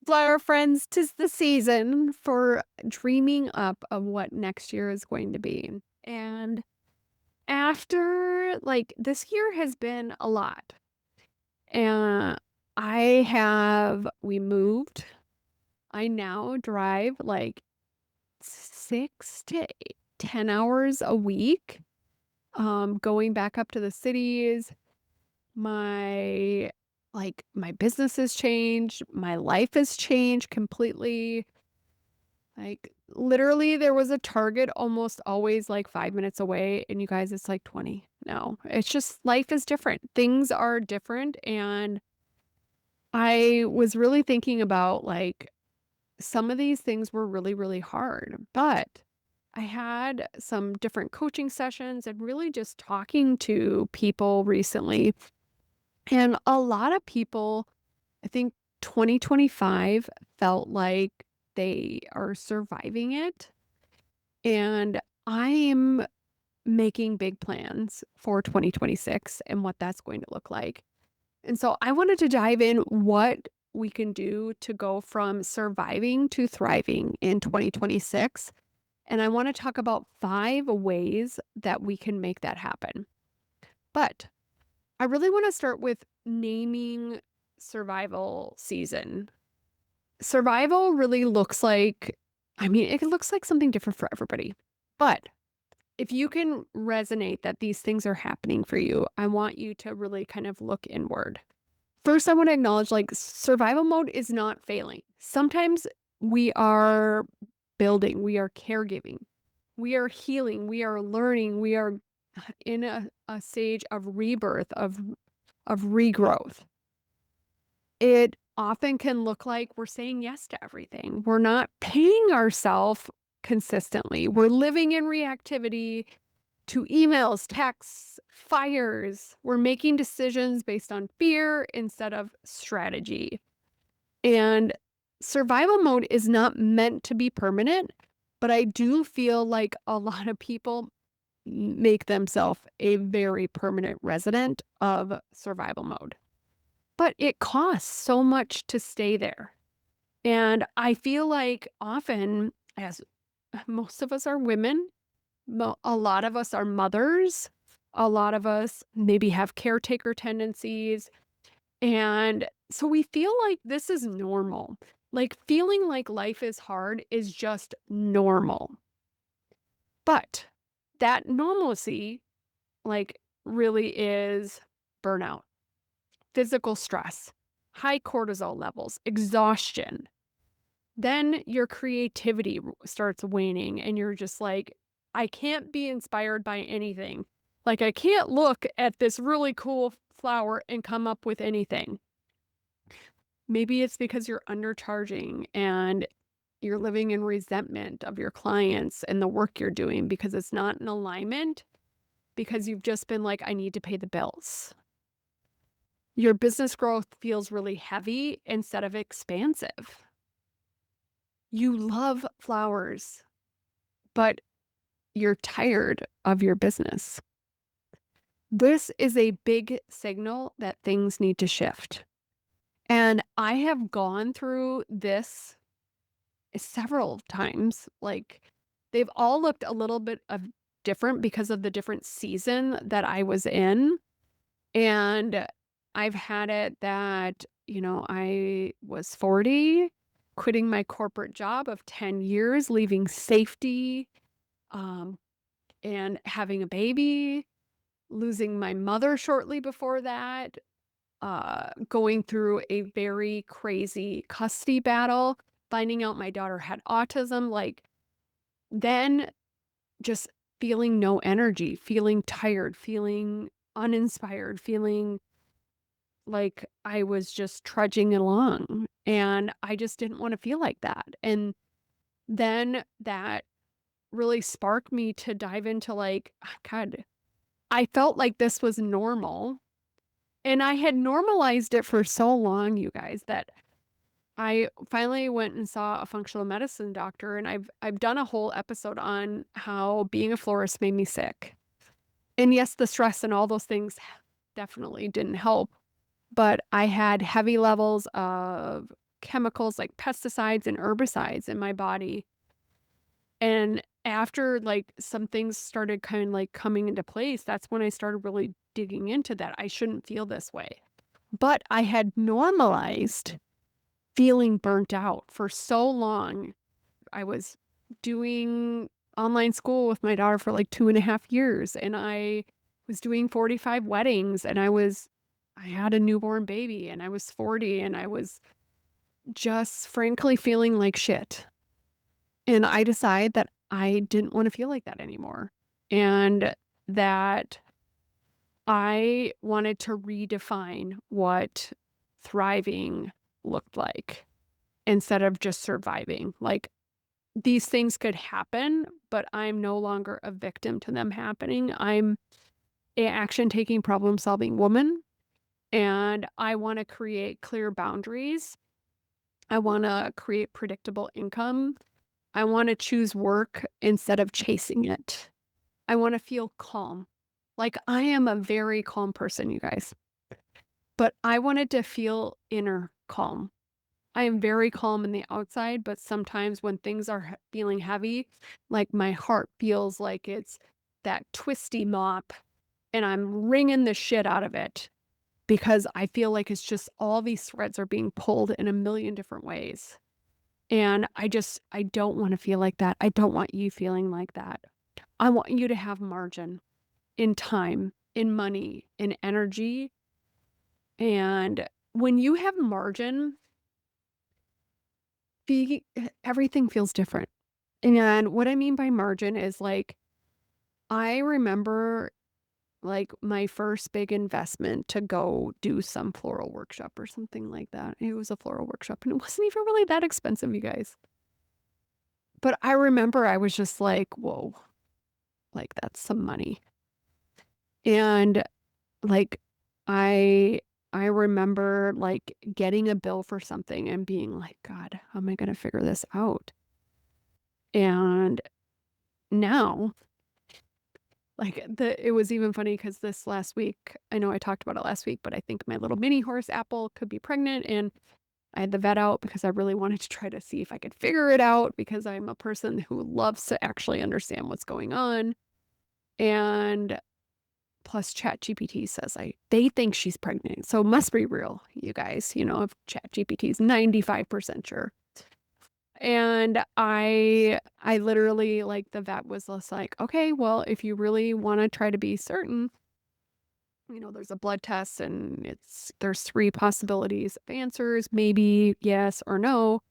Flower friends, 'tis the season for dreaming up of what next year is going to be. And after this year has been a lot. And we moved. I now drive like 6 to 10 hours a week, going back up to the cities. My business has changed, my life has changed completely. Literally, there was a Target almost always, 5 minutes away, and you guys, it's, 20 now. It's just life is different. Things are different, and I was really thinking about, some of these things were really, really hard, but I had some different coaching sessions and really just talking to people recently, and a lot of people, I think 2025 felt like they are surviving it, and I'm making big plans for 2026 and what that's going to look like. And so I wanted to dive in what we can do to go from surviving to thriving in 2026. And I want to talk about 5 ways that we can make that happen. But I really want to start with naming survival season. Survival really looks like, it looks like something different for everybody. But if you can resonate that these things are happening for you, I want you to really kind of look inward. First, I want to acknowledge survival mode is not failing. Sometimes we are building, we are caregiving, we are healing, we are learning, we are in a stage of rebirth, of regrowth. It often can look like we're saying yes to everything. We're not paying ourselves consistently. We're living in reactivity to emails, texts, fires. We're making decisions based on fear instead of strategy. And survival mode is not meant to be permanent, but I do feel like a lot of people make themselves a very permanent resident of survival mode. But it costs so much to stay there. And I feel like often, as most of us are women, a lot of us are mothers. A lot of us maybe have caretaker tendencies. And so we feel like this is normal. Like feeling like life is hard is just normal. But that normalcy, really is burnout, physical stress, high cortisol levels, exhaustion. Then your creativity starts waning, and you're just like, I can't be inspired by anything. I can't look at this really cool flower and come up with anything. Maybe it's because you're undercharging and you're living in resentment of your clients and the work you're doing because it's not in alignment, because you've just been like, I need to pay the bills. Your business growth feels really heavy instead of expansive. You love flowers, but you're tired of your business. This is a big signal that things need to shift. And I have gone through this several times. They've all looked a little bit of different because of the different season that I was in. And I've had it that, I was 40, quitting my corporate job of 10 years, leaving safety, um, and having a baby, losing my mother shortly before that, going through a very crazy custody battle, finding out my daughter had autism, then just feeling no energy, feeling tired, feeling uninspired, feeling like I was just trudging along, and I just didn't wanna feel like that, and then that really sparked me to dive into, God, I felt like this was normal, and I had normalized it for so long, you guys, that I finally went and saw a functional medicine doctor, and I've done a whole episode on how being a florist made me sick. And yes, the stress and all those things definitely didn't help, but I had heavy levels of chemicals like pesticides and herbicides in my body. And after like some things started kind of like coming into place, that's when I started really digging into that. I shouldn't feel this way. But I had normalized feeling burnt out for so long. I was doing online school with my daughter for like 2.5 years, and I was doing 45 weddings, and I had a newborn baby, and I was 40, and I was just frankly feeling like shit. And I decided that I didn't want to feel like that anymore. And that I wanted to redefine what thriving looked like instead of just surviving. Like, these things could happen, but I'm no longer a victim to them happening. I'm a action taking problem solving woman, and I want to create clear boundaries. I want to create predictable income. I want to choose work instead of chasing it. I want to feel calm. Like, I am a very calm person, you guys, but I wanted to feel inner calm. I am very calm in the outside, but sometimes when things are feeling heavy, like my heart feels like it's that twisty mop and I'm wringing the shit out of it because I feel like it's just all these threads are being pulled in a million different ways. And I don't want to feel like that. I don't want you feeling like that. I want you to have margin in time, in money, in energy. And when you have margin, everything feels different. And what I mean by margin is like, I remember like my first big investment to go do some floral workshop or something like that. It was a floral workshop and it wasn't even really that expensive, you guys. But I remember I was just like, whoa, like that's some money. And like I I remember like getting a bill for something and being like, God, how am I gonna figure this out? And now like, it was even funny because this last week I know I talked about it last week, but I think my little mini horse Apple could be pregnant, and I had the vet out because I really wanted to try to see if I could figure it out because I'm a person who loves to actually understand what's going on. And plus ChatGPT says they think she's pregnant, so it must be real, you guys, if ChatGPT is 95% sure. And I literally like the vet was just like, "Okay, well, if you really wanna try to be certain, there's a blood test and there's 3 possibilities of answers, maybe yes or no.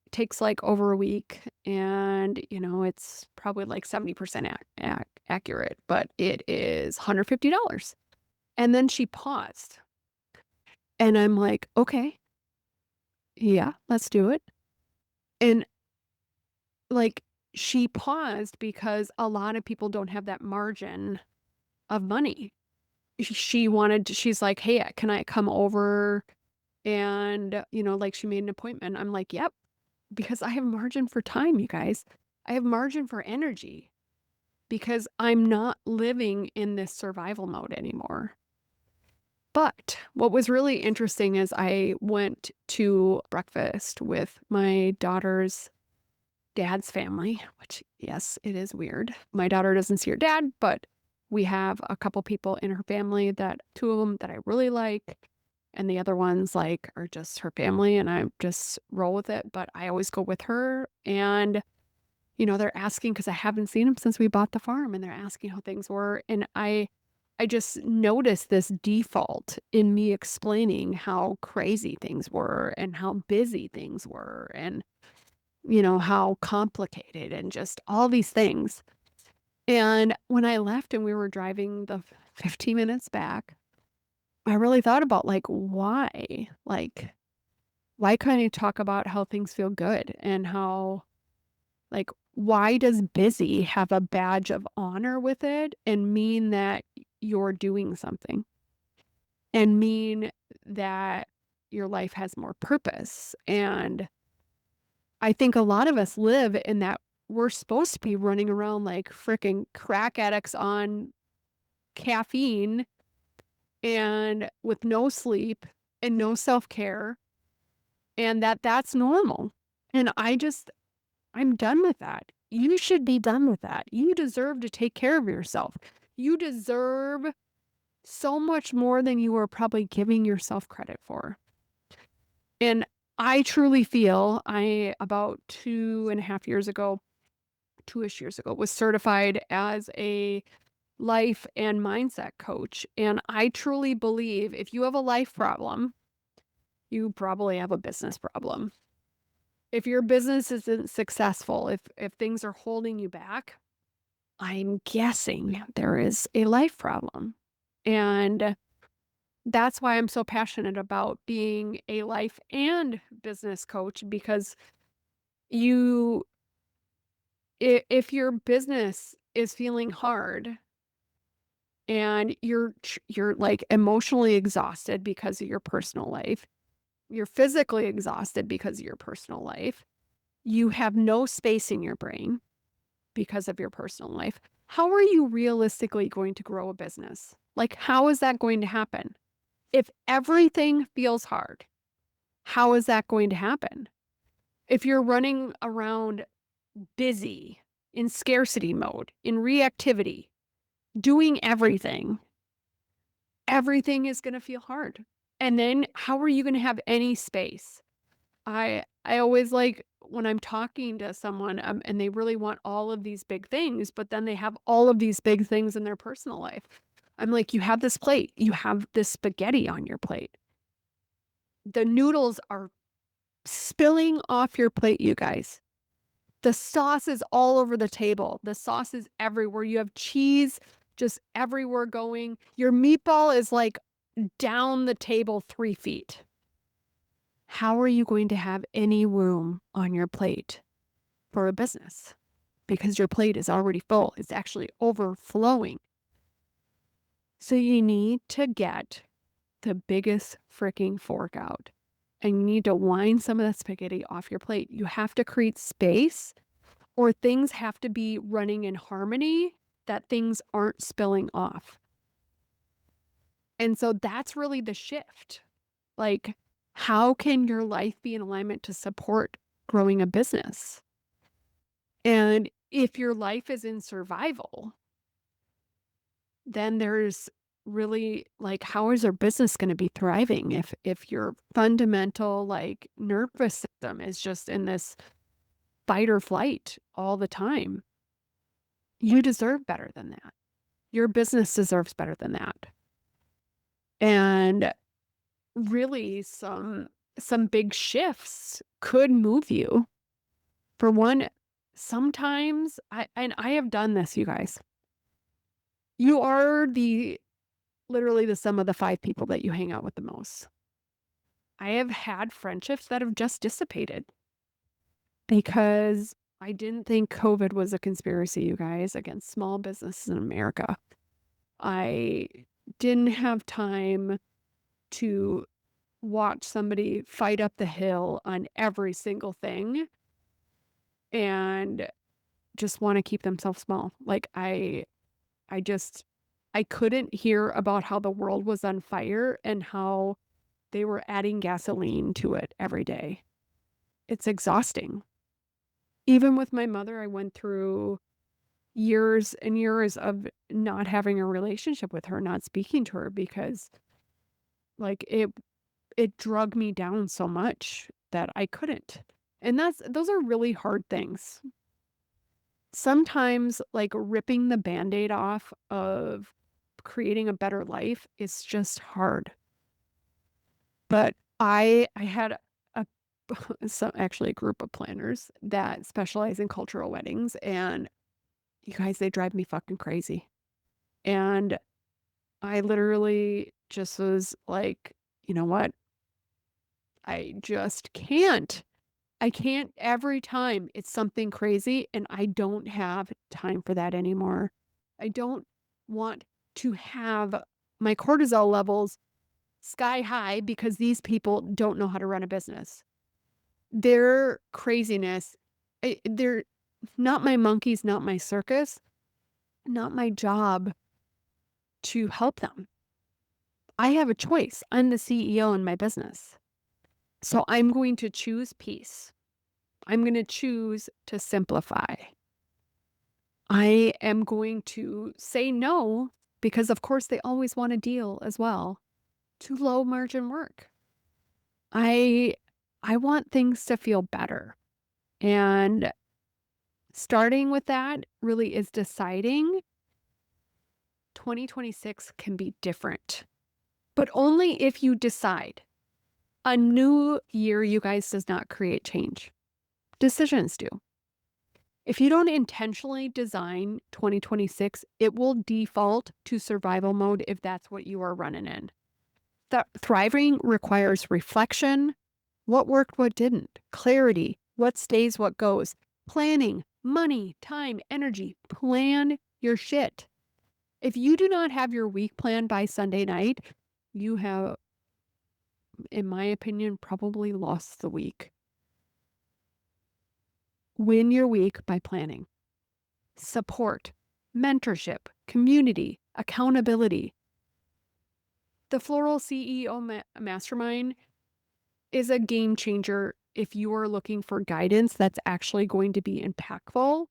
It takes like over a week and, it's probably like 70% accurate, but it is $150." And then she paused, and I'm like, "Okay, yeah, let's do it." And like, she paused because a lot of people don't have that margin of money. She's like, "Hey, can I come over?" And, like, she made an appointment. I'm like, "Yep," because I have margin for time, you guys. I have margin for energy because I'm not living in this survival mode anymore. But what was really interesting is I went to breakfast with my daughter's dad's family, which, yes, it is weird. My daughter doesn't see her dad, but we have a couple people in her family that 2 of them that I really like, and the other ones, like, are just her family, and I just roll with it, but I always go with her, and, they're asking because I haven't seen them since we bought the farm, and they're asking how things were, and I just noticed this default in me explaining how crazy things were and how busy things were and how complicated and just all these things. And when I left and we were driving the 15 minutes back, I really thought about like, why? Like, why can't I talk about how things feel good and how, like, why does busy have a badge of honor with it and mean that you're doing something and mean that your life has more purpose? And I think a lot of us live in that we're supposed to be running around like freaking crack addicts on caffeine and with no sleep and no self-care and that's normal. And I'm done with that. You should be done with that. You deserve to take care of yourself. You deserve so much more than you are probably giving yourself credit for. And I truly feel I, about 2.5 years ago, 2-ish years ago, was certified as a life and mindset coach. And I truly believe if you have a life problem, you probably have a business problem. If your business isn't successful, if things are holding you back, I'm guessing there is a life problem. And that's why I'm so passionate about being a life and business coach because you if your business is feeling hard and you're like emotionally exhausted because of your personal life, you're physically exhausted because of your personal life, you have no space in your brain because of your personal life. How are you realistically going to grow a business? Like, how is that going to happen? If everything feels hard, how is that going to happen? If you're running around busy, in scarcity mode, in reactivity, doing everything, everything is going to feel hard. And then how are you going to have any space? I always like when I'm talking to someone and they really want all of these big things, but then they have all of these big things in their personal life. I'm like, you have this plate, you have this spaghetti on your plate. The noodles are spilling off your plate, you guys. The sauce is all over the table. The sauce is everywhere. You have cheese just everywhere going. Your meatball is like down the table 3 feet. How are you going to have any room on your plate for a business? Because your plate is already full. It's actually overflowing. So you need to get the biggest freaking fork out and you need to wind some of that spaghetti off your plate. You have to create space or things have to be running in harmony that things aren't spilling off. And so that's really the shift. Like, how can your life be in alignment to support growing a business? And if your life is in survival, then there's really like how is your business going to be thriving if your fundamental like nervous system is just in this fight or flight all the time? You deserve better than that. Your business deserves better than that. And really some big shifts could move you. For one, sometimes I have done this, you guys. You are literally the sum of the 5 people that you hang out with the most. I have had friendships that have just dissipated because I didn't think COVID was a conspiracy, you guys, against small businesses in America. I didn't have time to watch somebody fight up the hill on every single thing and just want to keep themselves small. Like I just I couldn't hear about how the world was on fire and how they were adding gasoline to it every day. It's exhausting. Even with my mother, I went through years and years of not having a relationship with her, not speaking to her because like it drug me down so much that I couldn't. And those are really hard things. Sometimes like ripping the band-aid off of creating a better life is just hard. But I had a actually a group of planners that specialize in cultural weddings and you guys they drive me fucking crazy. And I literally just was like, you know what? I just can't. I can't every time it's something crazy and I don't have time for that anymore. I don't want to have my cortisol levels sky high because these people don't know how to run a business. Their craziness, they're not my monkeys, not my circus, not my job to help them. I have a choice. I'm the CEO in my business. So I'm going to choose peace. I'm going to choose to simplify. I am going to say no because, of course, they always want a deal as well to low margin work. I I want things to feel better. And starting with that really is deciding 2026 can be different, but only if you decide. A new year, you guys, does not create change. Decisions do. If you don't intentionally design 2026, it will default to survival mode if that's what you are running in. Thriving requires reflection. What worked, what didn't? Clarity. What stays, what goes? Planning, money, time, energy. Plan your shit. If you do not have your week planned by Sunday night, you have, in my opinion, probably lost the week. Win your week by planning. Support, mentorship, community, accountability. The Floral CEO Mastermind is a game changer if you are looking for guidance that's actually going to be impactful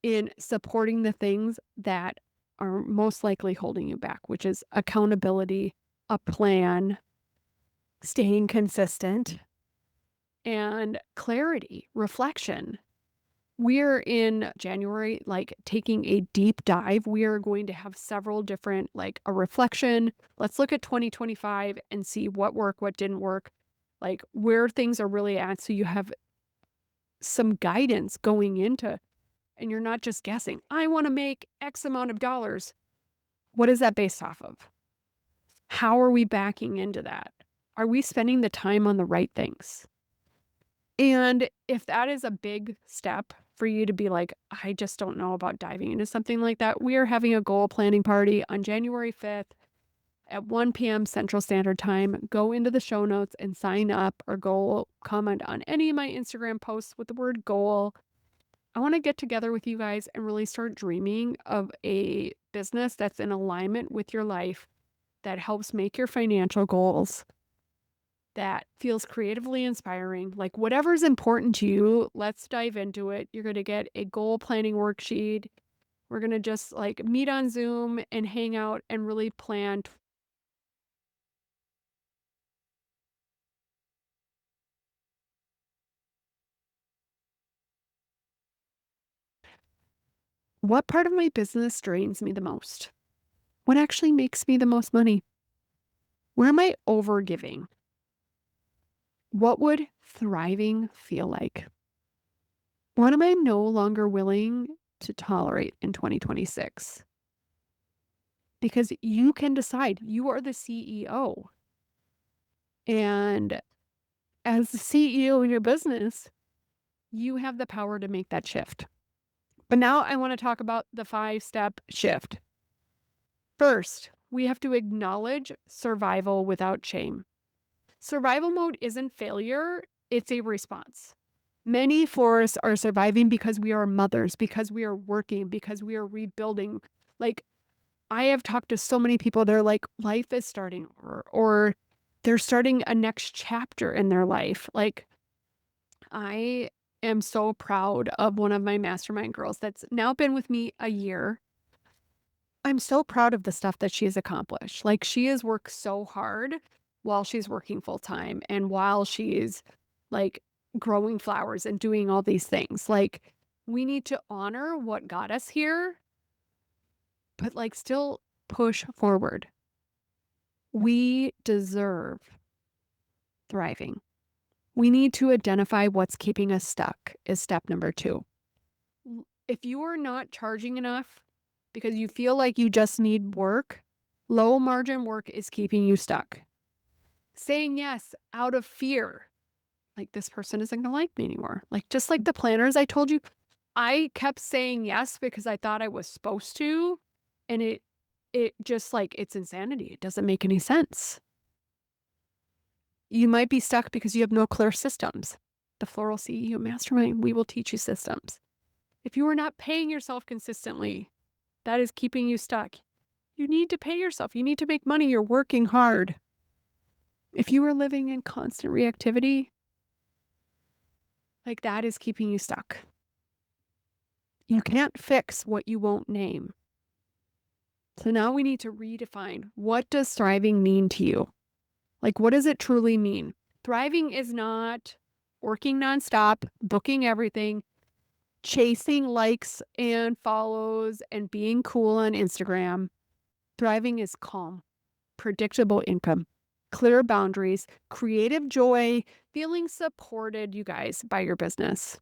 in supporting the things that are most likely holding you back, which is accountability, a plan, staying consistent, and clarity, reflection. We're in January, like taking a deep dive. We are going to have several different, like a reflection. Let's look at 2025 and see what worked, what didn't work, like where things are really at. So you have some guidance going into, and you're not just guessing, I want to make X amount of dollars. What is that based off of? How are we backing into that? Are we spending the time on the right things? And if that is a big step for you to be like, I just don't know about diving into something like that, we are having a goal planning party on January 5th at 1 p.m. Central Standard Time. Go into the show notes and sign up or go comment on any of my Instagram posts with the word goal. I want to get together with you guys and really start dreaming of a business that's in alignment with your life, that helps make your financial goals, that feels creatively inspiring. Like whatever's important to you, let's dive into it. You're going to get a goal planning worksheet. We're going to just like meet on Zoom and hang out and really plan. What part of my business drains me the most? What actually makes me the most money? Where am I over giving? What would thriving feel like? What am I no longer willing to tolerate in 2026? Because you can decide. You are the CEO. And as the CEO of your business, you have the power to make that shift. But now I want to talk about the 5-step shift. First, we have to acknowledge survival without shame. Survival mode isn't failure, it's a response. Many florists are surviving because we are mothers, because we are working, because we are rebuilding. Like, I have talked to so many people, they're like, life is starting over, or they're starting a next chapter in their life. Like, I am so proud of one of my mastermind girls that's now been with me a year. I'm so proud of the stuff that she has accomplished. Like, she has worked so hard while she's working full time and while she's like growing flowers and doing all these things. Like, we need to honor what got us here, but like still push forward. We deserve thriving. We need to identify what's keeping us stuck, is step number 2. If you are not charging enough because you feel like you just need work, low margin work is keeping you stuck. Saying yes out of fear, like this person isn't going to like me anymore. Like just like the planners I told you, I kept saying yes because I thought I was supposed to, and it just like it's insanity. It doesn't make any sense. You might be stuck because you have no clear systems. The Floral CEO Mastermind, we will teach you systems. If you are not paying yourself consistently, that is keeping you stuck. You need to pay yourself. You need to make money. You're working hard. If you are living in constant reactivity, like that is keeping you stuck. You can't fix what you won't name. So now we need to redefine, what does thriving mean to you? Like, what does it truly mean? Thriving is not working nonstop, booking everything, chasing likes and follows, and being cool on Instagram. Thriving is calm, predictable income, clear boundaries, creative joy, feeling supported, you guys, by your business.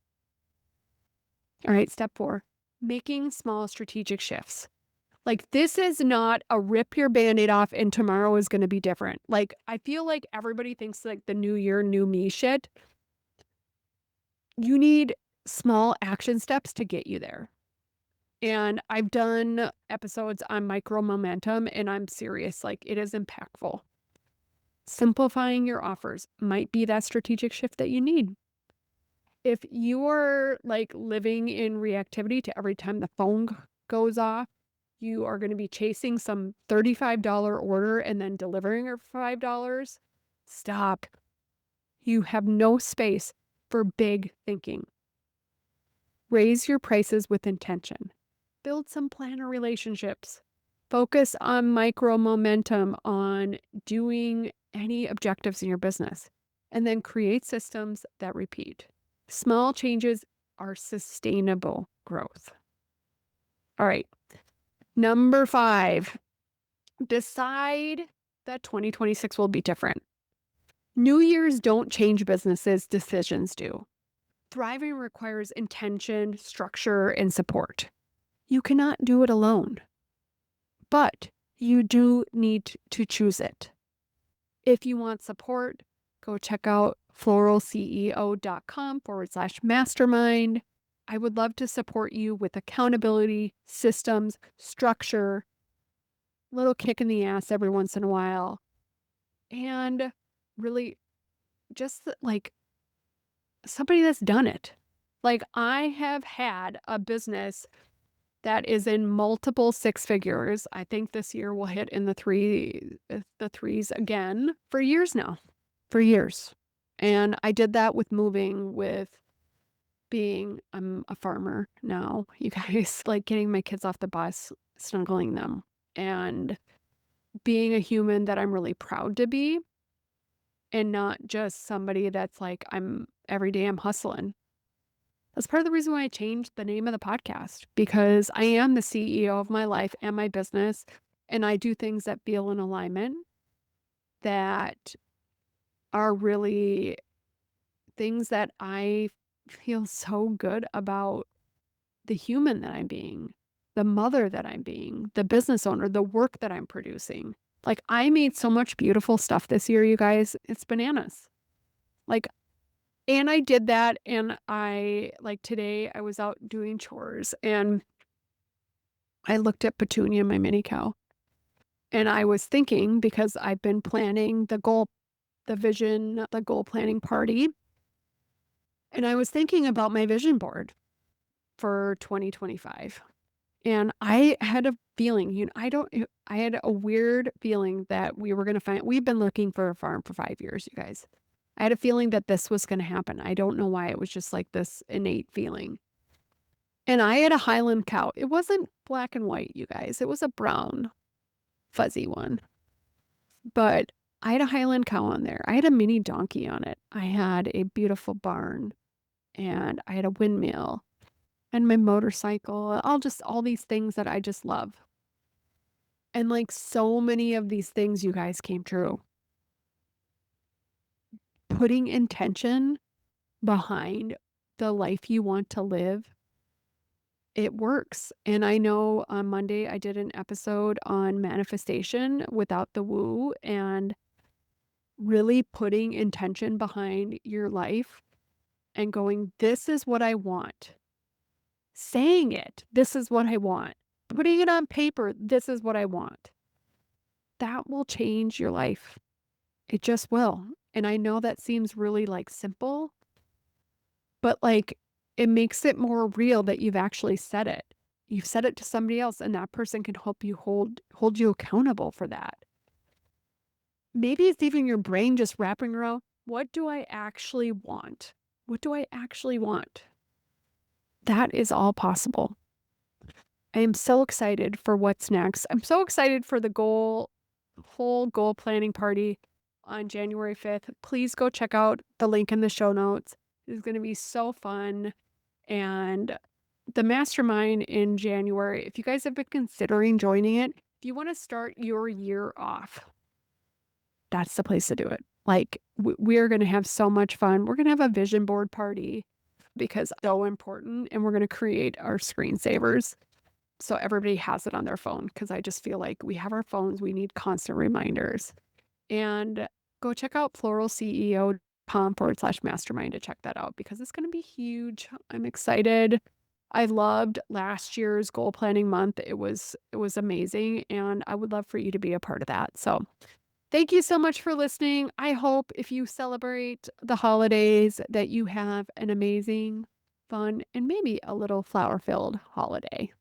All right, step 4, making small strategic shifts. Like, this is not a rip your Band-Aid off and tomorrow is gonna be different. Like, I feel like everybody thinks like the new year, new me shit. You need small action steps to get you there. And I've done episodes on micro momentum, and I'm serious, like, it is impactful. Simplifying your offers might be that strategic shift that you need. If you're like living in reactivity to every time the phone goes off, you are going to be chasing some $35 order and then delivering it for $5. Stop. You have no space for big thinking. Raise your prices with intention. Build some planner relationships. Focus on micro momentum, on doing any objectives in your business, and then create systems that repeat. Small changes are sustainable growth. All right. Number 5, decide that 2026 will be different. New Year's don't change businesses, decisions do. Thriving requires intention, structure, and support. You cannot do it alone, but you do need to choose it. If you want support, go check out floralceo.com/mastermind. I would love to support you with accountability, systems, structure, little kick in the ass every once in a while, and really just like somebody that's done it. Like, I have had a business that is in multiple six figures. I think this year will hit in the threes again for years now, for years. And I did that with moving, with being, I'm a farmer now, you guys, like getting my kids off the bus, snuggling them, and being a human that I'm really proud to be, and not just somebody that's like, every day I'm hustling. That's part of the reason why I changed the name of the podcast, because I am the CEO of my life and my business, and I do things that feel in alignment, that are really things that I feel so good about, the human that I'm being, the mother that I'm being, the business owner, the work that I'm producing. Like, I made so much beautiful stuff this year, you guys. It's bananas. Like, and I did that, and like today I was out doing chores and I looked at Petunia, my mini cow, and I was thinking, because I've been planning the vision, the goal planning party, and I was thinking about my vision board for 2025. And I had a feeling, I had a weird feeling that we've been looking for a farm for 5 years, you guys. I had a feeling that this was going to happen. I don't know why. It was just like this innate feeling. And I had a Highland cow. It wasn't black and white, you guys. It was a brown, fuzzy one. But I had a Highland cow on there. I had a mini donkey on it. I had a beautiful barn, and I had a windmill and my motorcycle, all these things that I just love. And like so many of these things, you guys, came true. Putting intention behind the life you want to live, it works. And I know on Monday I did an episode on manifestation without the woo, and really putting intention behind your life and going, this is what I want. Saying it, this is what I want. Putting it on paper, this is what I want. That will change your life. It just will. And I know that seems really like simple, but like it makes it more real that you've actually said it. You've said it to somebody else, and that person can help you hold you accountable for that. Maybe it's even your brain just wrapping around, what do I actually want? What do I actually want? That is all possible. I am so excited for what's next. I'm so excited for the whole goal planning party on January 5th. Please go check out the link in the show notes. It's going to be so fun. And the mastermind in January, if you guys have been considering joining it, if you want to start your year off, that's the place to do it. Like, we are going to have so much fun. We're going to have a vision board party because it's so important. And we're going to create our screensavers so everybody has it on their phone because I just feel like we have our phones, we need constant reminders. And go check out pluralceo.com/mastermind to check that out because it's going to be huge. I'm excited. I loved last year's goal planning month. It was amazing and I would love for you to be a part of that. So, thank you so much for listening. I hope if you celebrate the holidays that you have an amazing, fun, and maybe a little flower-filled holiday.